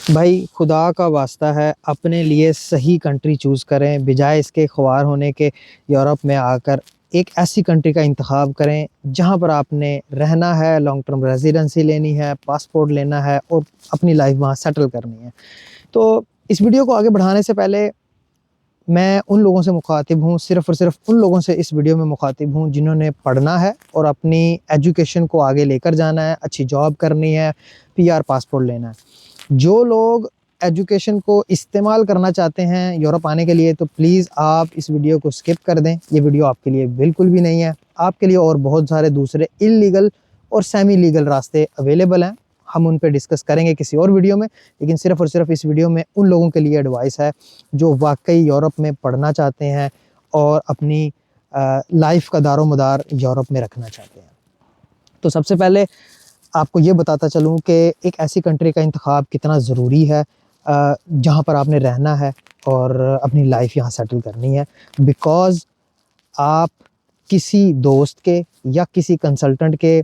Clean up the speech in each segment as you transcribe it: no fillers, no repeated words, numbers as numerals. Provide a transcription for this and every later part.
भाई खुदा का वास्ता है, अपने लिए सही कंट्री चूज़ करें, बजाय इसके ख्वार होने के यूरोप में आकर एक ऐसी कंट्री का इंतखाब करें जहां पर आपने रहना है, लॉन्ग टर्म रेजिडेंसी लेनी है, पासपोर्ट लेना है और अपनी लाइफ वहां सेटल करनी है। तो इस वीडियो को आगे बढ़ाने से पहले मैं उन लोगों से मुखातिब हूँ, सिर्फ़ और सिर्फ उन लोगों से इस वीडियो में मुखातिब हूँ जिन्होंने पढ़ना है और अपनी एजुकेशन को आगे लेकर जाना है, अच्छी जॉब करनी है, पीआर पासपोर्ट लेना है। जो लोग एजुकेशन को इस्तेमाल करना चाहते हैं यूरोप आने के लिए, तो प्लीज़ आप इस वीडियो को स्किप कर दें। ये वीडियो आपके लिए बिल्कुल भी नहीं है। आपके लिए और बहुत सारे दूसरे इल्लीगल और सेमी लीगल रास्ते अवेलेबल हैं, हम उन पे डिस्कस करेंगे किसी और वीडियो में। लेकिन सिर्फ़ और सिर्फ इस वीडियो में उन लोगों के लिए एडवाइस है जो वाकई यूरोप में पढ़ना चाहते हैं और अपनी लाइफ का दारोमदार यूरोप में रखना चाहते हैं। तो सबसे पहले आपको ये बताता चलूँ कि एक ऐसी कंट्री का इंतखाब कितना ज़रूरी है जहाँ पर आपने रहना है और अपनी लाइफ यहाँ सेटल करनी है। बिकॉज़ आप किसी दोस्त के या किसी कंसल्टेंट के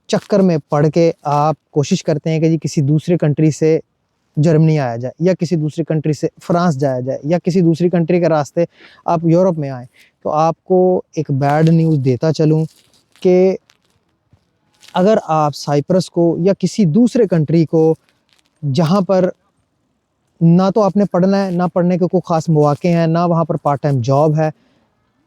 चक्कर में पड़ के आप कोशिश करते हैं कि जी किसी दूसरे कंट्री से जर्मनी आया जाए या किसी दूसरी कंट्री से फ्रांस जाया जाए या किसी दूसरी कंट्री के रास्ते आप यूरोप में आएँ, तो आपको एक बैड न्यूज़ देता चलूँ कि अगर आप साइप्रस को या किसी दूसरे कंट्री को, जहाँ पर ना तो आपने पढ़ना है, ना पढ़ने के कोई ख़ास मौक़े हैं, ना वहाँ पर पार्ट टाइम जॉब है,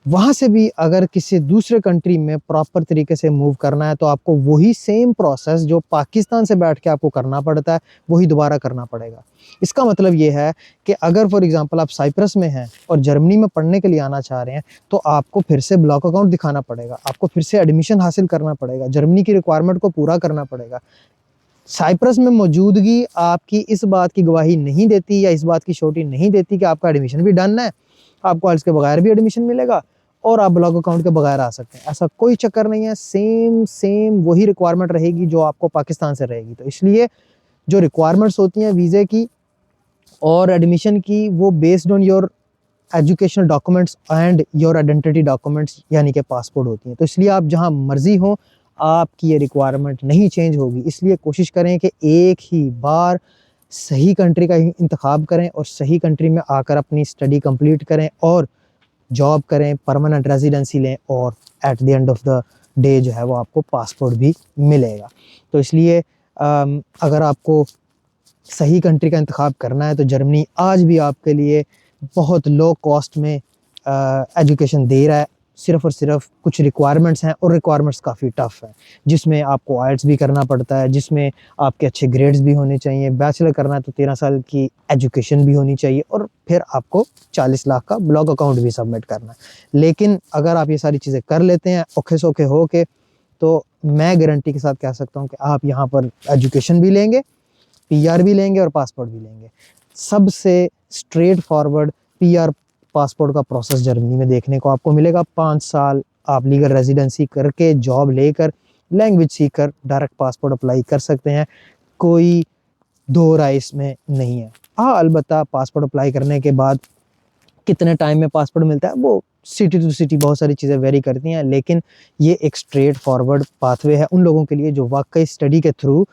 वहाँ से भी अगर किसी दूसरे कंट्री में प्रॉपर तरीके से मूव करना है, तो आपको वही सेम प्रोसेस जो पाकिस्तान से बैठ के आपको करना पड़ता है, वही दोबारा करना पड़ेगा। इसका मतलब ये है कि अगर फॉर एग्ज़ाम्पल आप साइप्रस में हैं और जर्मनी में पढ़ने के लिए आना चाह रहे हैं, तो आपको फिर से ब्लॉक अकाउंट दिखाना पड़ेगा, आपको फिर से एडमिशन हासिल करना पड़ेगा, जर्मनी की रिक्वायरमेंट को पूरा करना पड़ेगा। साइप्रस में मौजूदगी आपकी इस बात की गवाही नहीं देती या इस बात की श्योरिटी नहीं देती कि आपका एडमिशन भी डन है, आपको आइल्स के बगैर भी एडमिशन मिलेगा और आप ब्लॉक अकाउंट के बगैर आ सकते हैं। ऐसा कोई चक्कर नहीं है, सेम वही रिक्वायरमेंट रहेगी जो आपको पाकिस्तान से रहेगी। तो इसलिए जो रिक्वायरमेंट्स होती हैं वीज़े की और एडमिशन की, वो based on your educational documents and your identity documents यानी कि पासपोर्ट होती हैं। तो इसलिए आप जहाँ मर्ज़ी हों, आपकी ये रिक्वायरमेंट नहीं चेंज होगी। इसलिए कोशिश करें कि एक ही बार सही कंट्री का इंतखाब करें और सही कंट्री में आकर अपनी स्टडी कंप्लीट करें और जॉब करें, परमानेंट रेजिडेंसी लें और at the end of the day जो है वो आपको पासपोर्ट भी मिलेगा। तो इसलिए अगर आपको सही कंट्री का इंतखाब करना है, तो जर्मनी आज भी आपके लिए बहुत लो कॉस्ट में एजुकेशन दे रहा है। सिर्फ़ और सिर्फ कुछ रिक्वायरमेंट्स हैं और रिक्वायरमेंट्स काफ़ी टफ़ हैं, जिसमें आपको आइल्स भी करना पड़ता है, जिसमें आपके अच्छे ग्रेड्स भी होने चाहिए। बैचलर करना है तो 13 साल की एजुकेशन भी होनी चाहिए और फिर आपको 40 लाख का ब्लॉक अकाउंट भी सबमिट करना है। लेकिन अगर आप ये सारी चीज़ें कर लेते हैं औखे सौखे हो के, तो मैं गारंटी के साथ कह सकता हूँ कि आप यहाँ पर एजुकेशन भी लेंगे, पीआर भी लेंगे और पासपोर्ट भी लेंगे। सबसे स्ट्रेट फॉरवर्ड पीआर पासपोर्ट का प्रोसेस जर्मनी में देखने को आपको मिलेगा। 5 साल आप लीगल रेजिडेंसी करके, जॉब लेकर, लैंग्वेज सीखकर डायरेक्ट पासपोर्ट अप्लाई कर सकते हैं। कोई दो राय इसमें नहीं है। हाँ, अलबत्ता पासपोर्ट अप्लाई करने के बाद कितने टाइम में पासपोर्ट मिलता है, वो सिटी टू सिटी बहुत सारी चीज़ें वेरी करती हैं, लेकिन ये एक स्ट्रेट फॉरवर्ड पाथवे है उन लोगों के लिए जो वाकई स्टडी के थ्रू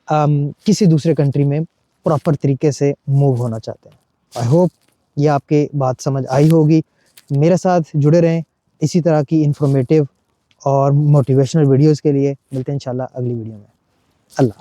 किसी दूसरे कंट्री में प्रॉपर तरीके से मूव होना चाहते हैं। आई होप ये आपके बात समझ आई होगी। मेरे साथ जुड़े रहें इसी तरह की इंफॉर्मेटिव और मोटिवेशनल वीडियोस के लिए। मिलते हैं इंशाल्लाह अगली वीडियो में। अल्लाह।